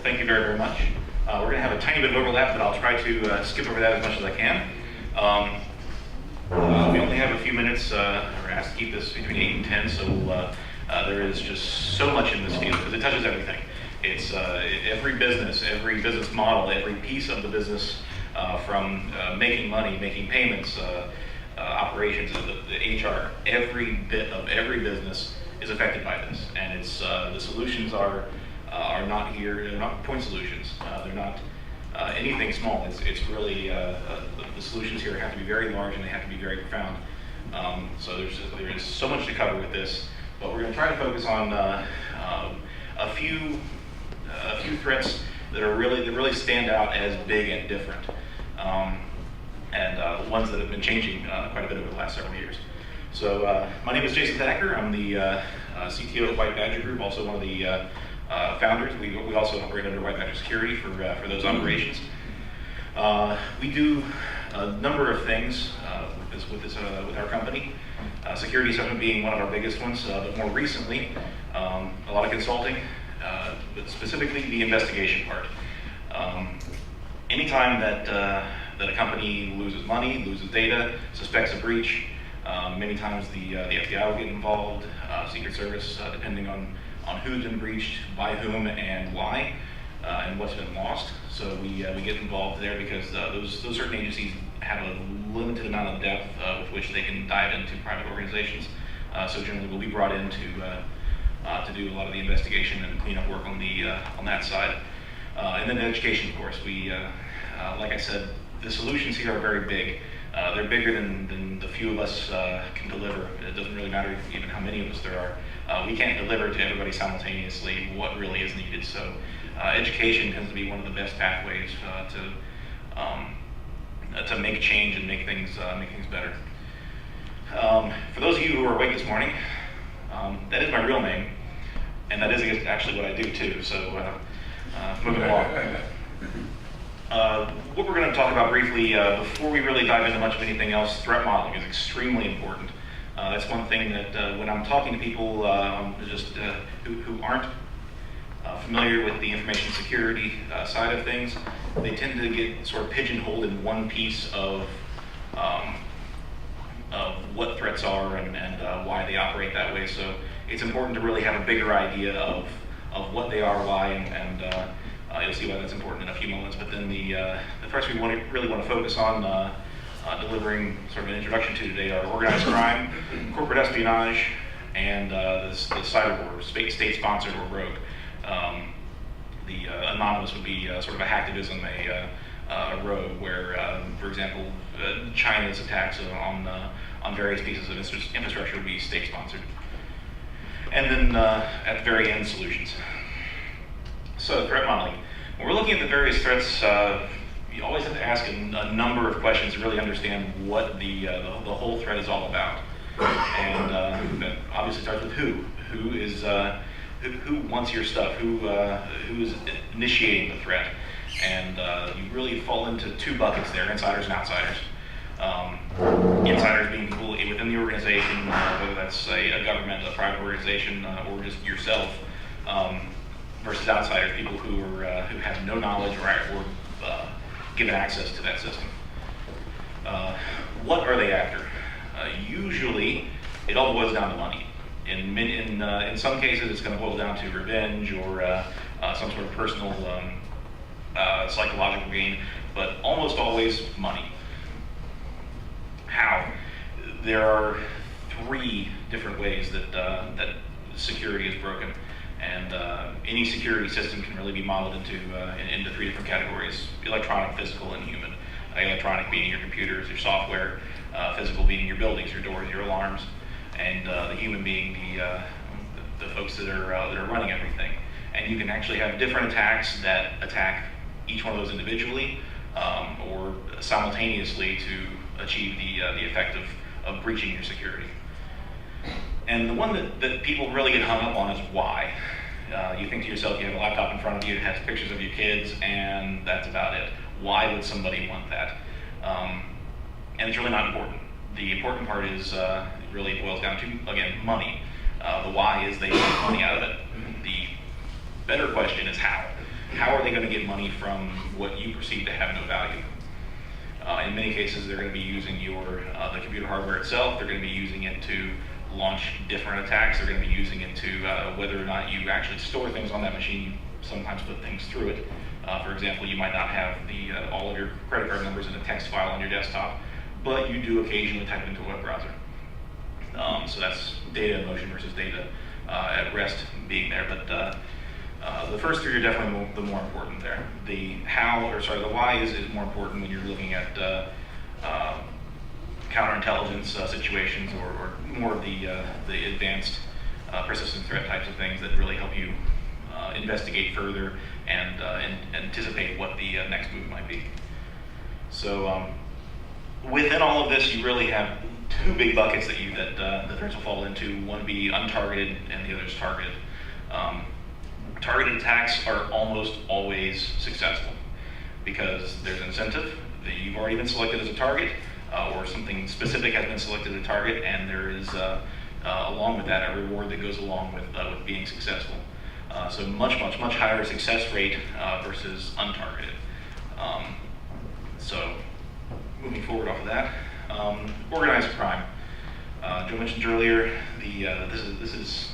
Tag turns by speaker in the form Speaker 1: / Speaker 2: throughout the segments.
Speaker 1: thank you very, very much. We're going to have a tiny bit of overlap, but I'll try to skip over that as much as I can. We only have a few minutes. We're asked to keep this between 8 and 10, so there is just so much in this field because it touches everything. It's every business model, every piece of the business, from making money, making payments, operations, the HR, every bit of every business is affected by this, and it's the solutions are not here. They're not point solutions. They're not anything small. It's really the solutions here have to be very large and they have to be very profound. So there is so much to cover with this, but we're going to try to focus on a few threats that really stand out as big and different, and ones that have been changing quite a bit over the last several years. So my name is Jason Thacker. I'm the CTO of White Badger Group, also one of the founders. We also operate under White Badger Security for those operations. We do a number of things with our company. Security assessment being one of our biggest ones, but more recently, a lot of consulting, but specifically the investigation part. Anytime that a company loses money, loses data, suspects a breach, many times the FBI will get involved, Secret Service, depending on who's been breached, by whom, and why, and what's been lost. So we get involved there because those certain agencies have a limited amount of depth with which they can dive into private organizations. So generally we'll be brought in to do a lot of the investigation and cleanup work on that side. And then education, of course. Like I said, the solutions here are very big. They're bigger than the few of us can deliver. It doesn't really matter even how many of us there are. We can't deliver to everybody simultaneously what really is needed. So education tends to be one of the best pathways to make change and make things better. For those of you who are awake this morning, that is my real name, and that is actually what I do too. So moving along. What we're going to talk about briefly before we really dive into much of anything else, threat modeling is extremely important. That's one thing that when I'm talking to people who aren't familiar with the information security side of things, they tend to get sort of pigeonholed in one piece of what threats are and why they operate that way. So it's important to really have a bigger idea of what they are, why, and you'll see why that's important in a few moments. But then the threats we really want to focus on delivering sort of an introduction to today are organized crime, corporate espionage, and the cyber war, state-sponsored or rogue. The anonymous would be sort of a hacktivism, a rogue, where, for example, China's attacks on various pieces of infrastructure would be state-sponsored. And then at the very end, solutions. So threat modeling. When we're looking at the various threats, you always have to ask a number of questions to really understand what the whole threat is all about. And that obviously starts with who. Who wants your stuff? Who is initiating the threat? And you really fall into two buckets there: insiders and outsiders. Insiders being people within the organization, whether that's a government, a private organization, or just yourself. Versus outsiders, people who have no knowledge or given access to that system. What are they after? Usually, it all boils down to money. In some cases, it's going to boil down to revenge or some sort of personal psychological gain, but almost always money. How? There are three different ways that security is broken. And any security system can really be modeled into three different categories: electronic, physical, and human. Electronic being your computers, your software; physical being your buildings, your doors, your alarms; and the human being the folks that are running everything. And you can actually have different attacks that attack each one of those individually or simultaneously to achieve the effect of breaching your security. And the one that people really get hung up on is why. You think to yourself, you have a laptop in front of you, it has pictures of your kids, and that's about it. Why would somebody want that? And it's really not important. The important part is, it really boils down to, again, money. The why is they make money out of it. The better question is how. how are they going to get money from what you perceive to have no value? In many cases, they're going to be using the computer hardware itself. They're going to be using it to launch different attacks. They're going to be using it to whether or not you actually store things on that machine. You sometimes put things through it. For example, you might not have all of your credit card numbers in a text file on your desktop, but you do occasionally type it into a web browser. So that's data in motion versus data at rest being there. But the first three are definitely the more important there. The why is more important when you're looking at counterintelligence situations or more of the advanced persistent threat types of things that really help you investigate further and anticipate what the next move might be. So within all of this, you really have two big buckets that the threats will fall into. One be untargeted, and the other is targeted. Targeted attacks are almost always successful because there's an incentive that you've already been selected as a target, or something specific has been selected as a target, and there is along with that a reward that goes along with being successful. So much higher success rate versus untargeted. So moving forward off of that, organized crime. Joe mentioned earlier this is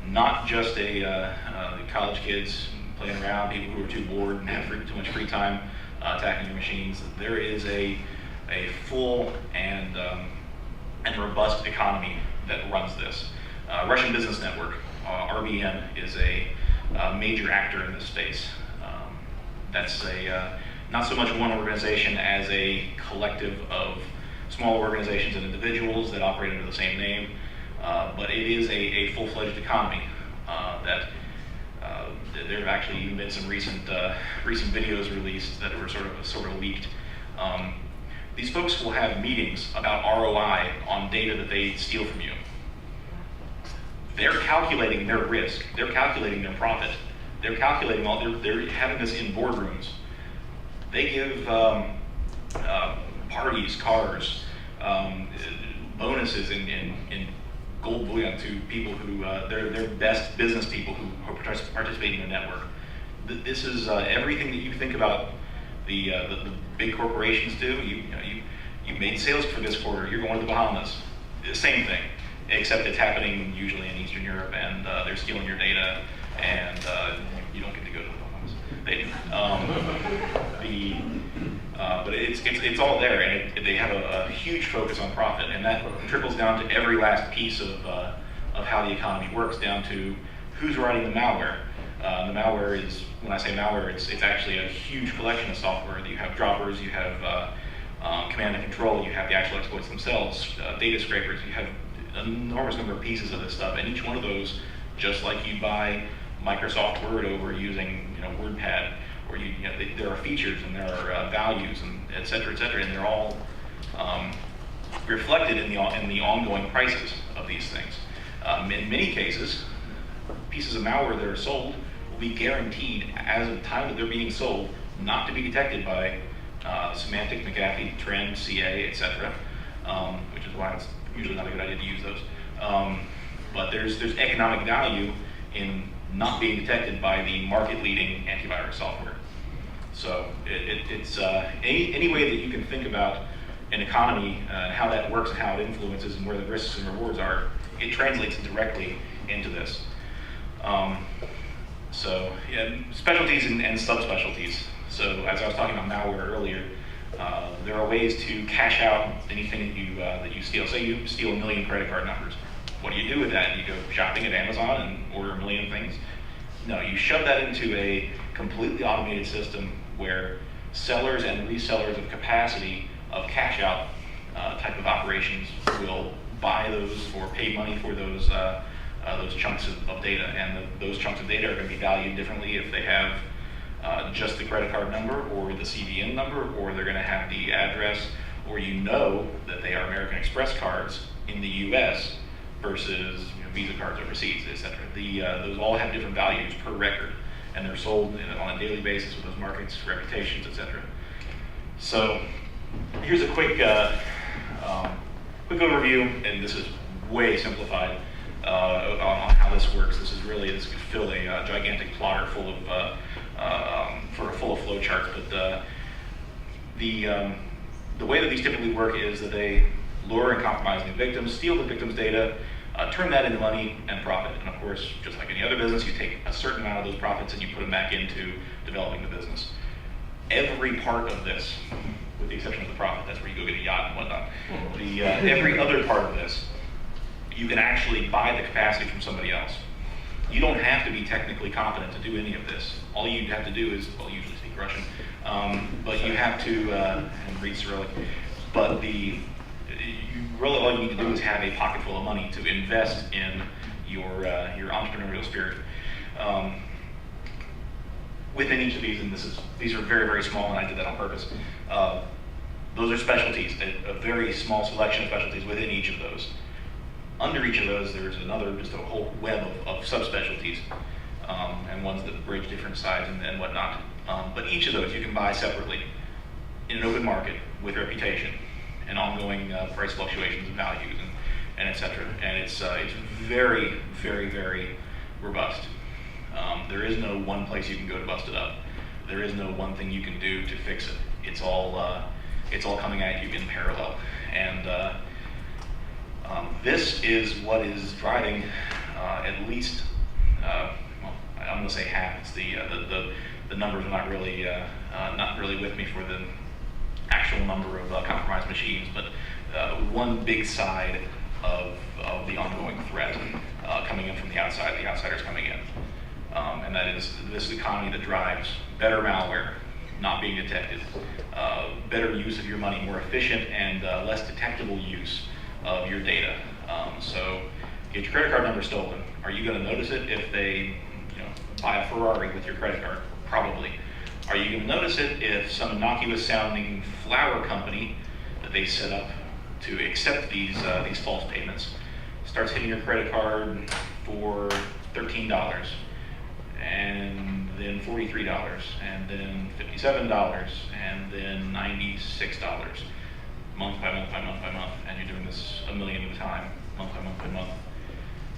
Speaker 1: not just college kids playing around, people who are too bored and have too much free time attacking your machines. There is a full and robust economy that runs this. Russian Business Network, RBN, is a major actor in this space. That's not so much one organization as a collective of small organizations and individuals that operate under the same name, but it is a full-fledged economy that there have actually even been some recent videos released that were sort of leaked. These folks will have meetings about ROI on data that they steal from you. They're calculating their risk. They're calculating their profit. They're calculating they're having this in boardrooms. They give parties, cars, bonuses in gold bullion to people who they're best business people who are participating in the network. This is everything that you think about the big corporations do. You made sales for this quarter. You're going to the Bahamas. The same thing, except it's happening usually in Eastern Europe, and they're stealing your data, and you don't get to go to the Bahamas. They do. But it's all there, and they have a huge focus on profit, and that trickles down to every last piece of how the economy works, down to who's writing the malware. The malware is, when I say malware, it's actually a huge collection of software. You have droppers, you have command and control, you have the actual exploits themselves, data scrapers. You have an enormous number of pieces of this stuff, and each one of those, just like you buy Microsoft Word over using WordPad, or there are features and there are values and et cetera, and they're all reflected in the ongoing prices of these things. In many cases, pieces of malware that are sold will be guaranteed, as of the time that they're being sold, not to be detected by Symantec, McAfee, Trend, CA, etc., which is why it's usually not a good idea to use those. But there's economic value in not being detected by the market-leading antivirus software. So it's any way that you can think about an economy and how that works and how it influences and where the risks and rewards are, it translates directly into this. So yeah, specialties and subspecialties. So as I was talking about malware earlier, there are ways to cash out anything that you steal. Say you steal 1 million credit card numbers. What do you do with that? You go shopping at Amazon and order 1 million things? No, you shove that into a completely automated system where sellers and resellers of capacity of cash out type of operations will buy those or pay money for those chunks of data, and those chunks of data are going to be valued differently if they have just the credit card number or the CVN number, or they're going to have the address, or that they are American Express cards in the U.S. versus Visa cards overseas, etc. Those all have different values per record, and they're sold on a daily basis with those markets, reputations, etc. So here's a quick overview, and this is way simplified on how this works. This could fill a gigantic plotter full for a full of flow charts. But the way that these typically work is that they lure and compromise the victims, steal the victim's data, turn that into money and profit. And of course, just like any other business, you take a certain amount of those profits and you put them back into developing the business. Every part of this, with the exception of the profit, that's where you go get a yacht and whatnot. Every other part of this, you can actually buy the capacity from somebody else. You don't have to be technically competent to do any of this. All you have to do is, well, usually speak Russian, but you have to, and read Cyrillic, but really all you need to do is have a pocket full of money to invest in your entrepreneurial spirit. Within each of these, and these are very, very small, and I did that on purpose, those are specialties, a very small selection of specialties within each of those. Under each of those, there's just a whole web of subspecialties, and ones that bridge different sides and whatnot. But each of those you can buy separately in an open market with reputation and ongoing price fluctuations and values and et cetera. And it's very, very, very robust. There is no one place you can go to bust it up. There is no one thing you can do to fix it. It's all coming at you in parallel. And this is what is driving at least, well, I'm going to say half. It's the numbers are not really with me for the actual number of compromised machines, but one big side of the ongoing threat coming in from the outside, the outsiders coming in. And that is this economy that drives better malware, not being detected, better use of your money, more efficient and less detectable use of your data. So get your credit card number stolen. Are you going to notice it if they buy a Ferrari with your credit card? Probably. Are you going to notice it if some innocuous sounding flower company that they set up to accept these false payments starts hitting your credit card for $13 and then $43 and then $57 and then $96 month by month by month by month, and you're doing this a million at a time, month by month by month.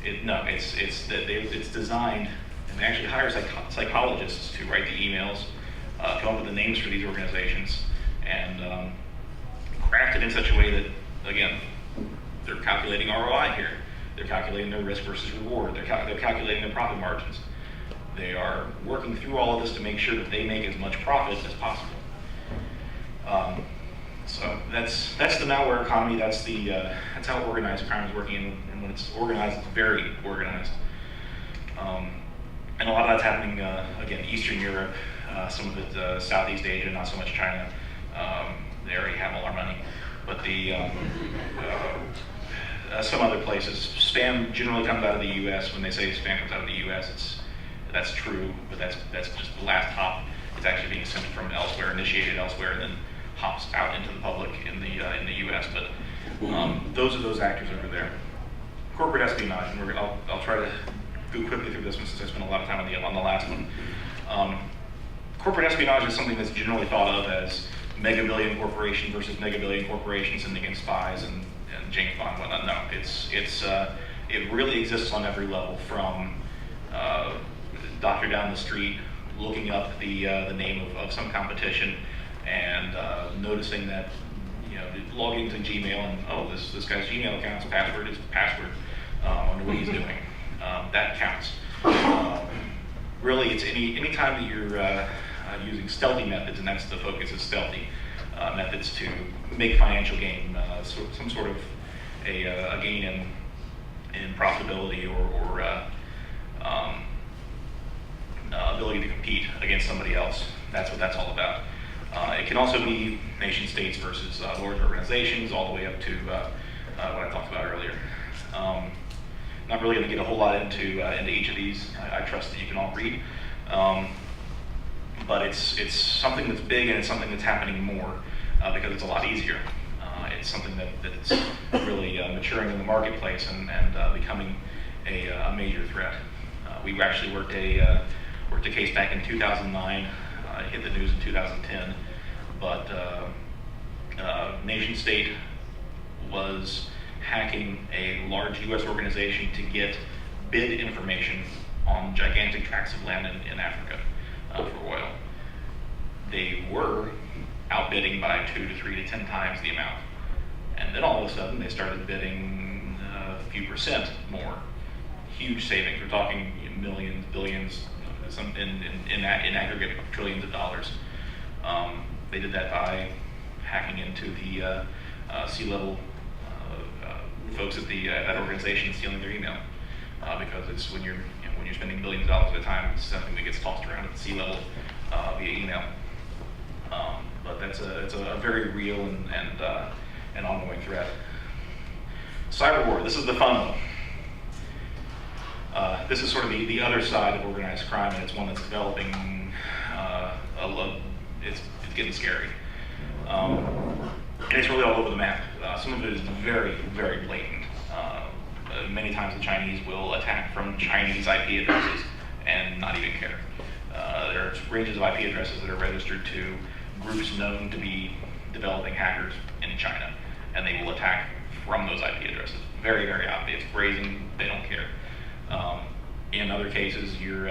Speaker 1: It's designed, and they actually hire psychologists to write the emails, come up with the names for these organizations, and craft it in such a way that, again, they're calculating ROI here. They're calculating their risk versus reward. They're calculating their profit margins. They are working through all of this to make sure that they make as much profit as possible. So that's the malware economy. That's how organized crime is working, and when it's organized, it's very organized. And a lot of that's happening again, Eastern Europe, some of it Southeast Asia, not so much China. They already have all our money, but some other places. Spam generally comes out of the U.S. When they say spam comes out of the U.S., that's true, but that's just the last hop. It's actually being sent from elsewhere, initiated elsewhere, and then hops out into the public in the U.S. But those are those actors over there. Corporate espionage, and I'll try to go quickly through this one since I spent a lot of time on the last one. Corporate espionage is something that's generally thought of as mega billion corporation versus mega billion corporation sending in spies and James Bond and whatnot. No, it really exists on every level, from doctor down the street looking up the name of some competition and noticing that, logging into Gmail and, oh, this guy's Gmail account's password is password. I wonder what he's doing. That counts. Really, it's any time that you're using stealthy methods, and that's the focus, is stealthy methods to make financial gain, some sort of a gain in profitability or ability to compete against somebody else. That's what that's all about. It can also be nation states versus large organizations, all the way up to what I talked about earlier. Not really going to get a whole lot into each of these. I trust that you can all read. But it's something that's big, and it's something that's happening more because it's a lot easier. It's something that's really maturing in the marketplace and becoming a major threat. We actually worked a case back in 2009. It hit the news in 2010, but nation state was hacking a large U.S. organization to get bid information on gigantic tracts of land in Africa. for oil. They were outbidding by 2 to 3 to 10 times the amount. And then all of a sudden they started bidding a few percent more. Huge savings. We're talking millions, billions, in aggregate trillions of dollars. They did that by hacking into the C-level folks at that organization, stealing their email. Because it's when you're spending billions of dollars at a time, it's something that gets tossed around at the C-level via email. But it's a very real and ongoing threat. Cyber war. This is the fun one. This is sort of the other side of organized crime, and it's one that's developing. It's getting scary, and it's really all over the map. Some of it is very, very blatant. Many times the Chinese will attack from Chinese IP addresses and not even care. There are ranges of IP addresses that are registered to groups known to be developing hackers in China, and they will attack from those IP addresses. Very, very obvious, brazen, they don't care. In other cases, you're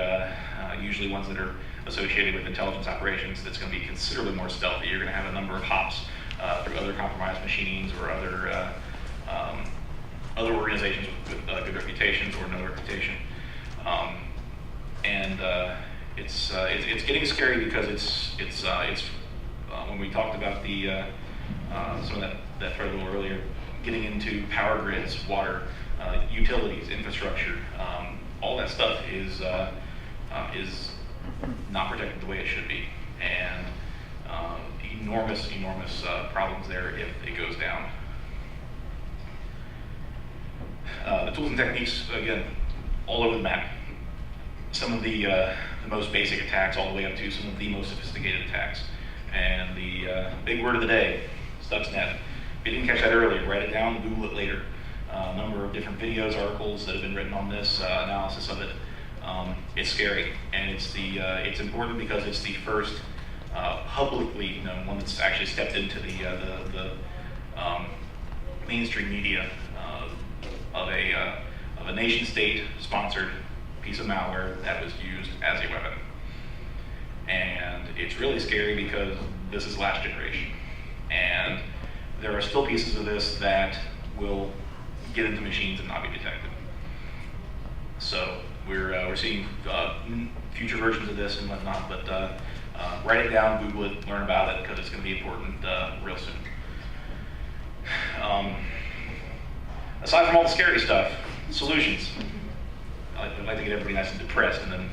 Speaker 1: usually ones that are associated with intelligence operations that's going to be considerably more stealthy. You're going to have a number of hops through other compromised machines or other organizations with good reputations or no reputation. It's getting scary because it's when we talked about the some of that threat a little earlier, getting into power grids, water, utilities, infrastructure, all that stuff is not protected the way it should be, and enormous problems there if it goes down. The tools and techniques, again, all over the map. Some of the most basic attacks all the way up to some of the most sophisticated attacks. And the big word of the day, Stuxnet. If you didn't catch that earlier, write it down, Google it later. A number of different videos, articles that have been written on this, analysis of it. It's scary, and it's important because it's the first publicly known one that's actually stepped into the mainstream media of a nation-state sponsored piece of malware that was used as a weapon. And it's really scary because this is last generation, and there are still pieces of this that will get into machines and not be detected. So we're seeing future versions of this and whatnot, but write it down, Google it, learn about it, because it's going to be important real soon. Aside from all the scary stuff, solutions. I'd like to get everybody nice and depressed and then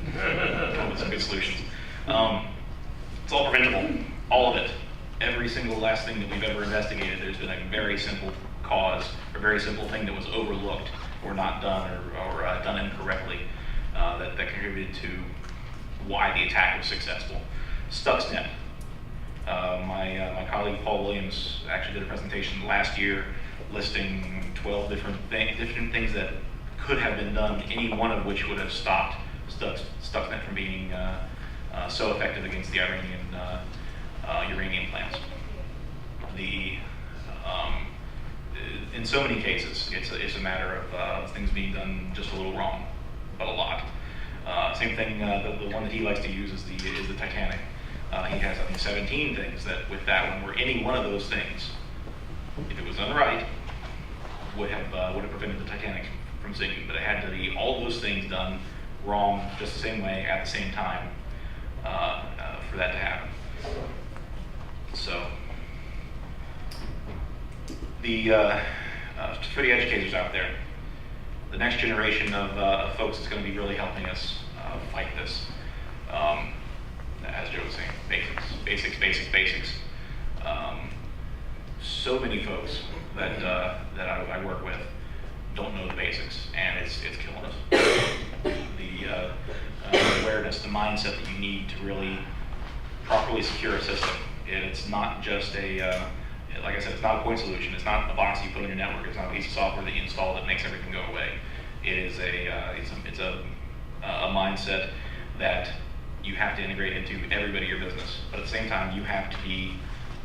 Speaker 1: come up with some good solutions. It's all preventable, all of it. Every single last thing that we've ever investigated, there's been a very simple cause, or very simple thing that was overlooked or not done or done incorrectly that contributed to why the attack was successful. Stuxnet. My colleague Paul Williams actually did a presentation last year listing 12 different things that could have been done, any one of which would have stopped Stuxnet from being so effective against the uranium plants. In so many cases, it's a matter of things being done just a little wrong, but a lot. Same thing, the one that he likes to use is the Titanic. He has, I think, 17 things that with that one, where any one of those things, if it was done right, would have prevented the Titanic from sinking. But it had to be all those things done wrong, just the same way, at the same time, for that to happen. So, for the educators out there, the next generation of folks is going to be really helping us fight this. As Joe was saying, basics. So many folks that I work with don't know the basics, and it's killing us. The awareness, the mindset that you need to really properly secure a system. It's not just like I said, it's not a point solution. It's not a box you put on your network. It's not a piece of software that you install that makes everything go away. It is it's a mindset that you have to integrate into everybody in your business. But at the same time, you have to be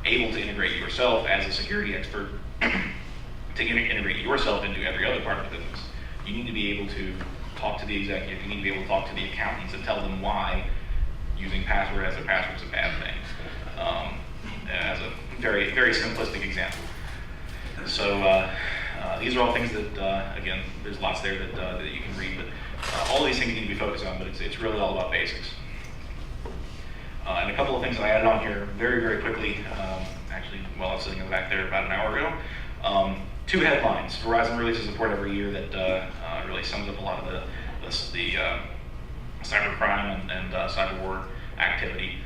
Speaker 1: able to integrate yourself as a security expert to integrate yourself into every other part of the business. You need to be able to talk to the executive. You need to be able to talk to the accountants and tell them why using password as a password is a bad thing. As a very, very simplistic example. So these are all things that, again, there's lots there that you can read, but all of these things need to be focused on, but it's really all about basics. And a couple of things that I added on here very, very quickly, actually while I was sitting in the back there about an hour ago. 2 headlines. Verizon releases a report every year that really sums up a lot of the cybercrime and cyber war activity.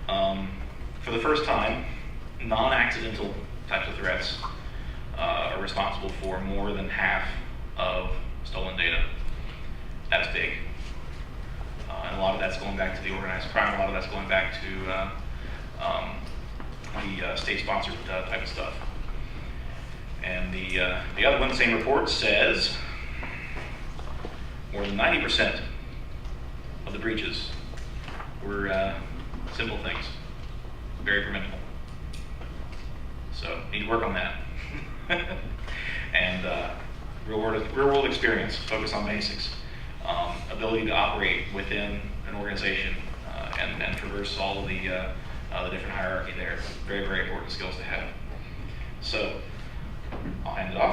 Speaker 1: For the first time, non-accidental types of threats are responsible for more than half of stolen data. That's big. And a lot of that's going back to the organized crime, a lot of that's going back to the state-sponsored type of stuff. And the other one, same report, says more than 90% of the breaches were simple things, very preventable. So need to work on that. And real world experience, focus on basics, ability to operate within an organization and traverse all of the different hierarchy there. Very, very important skills to have. So I'll hand it off.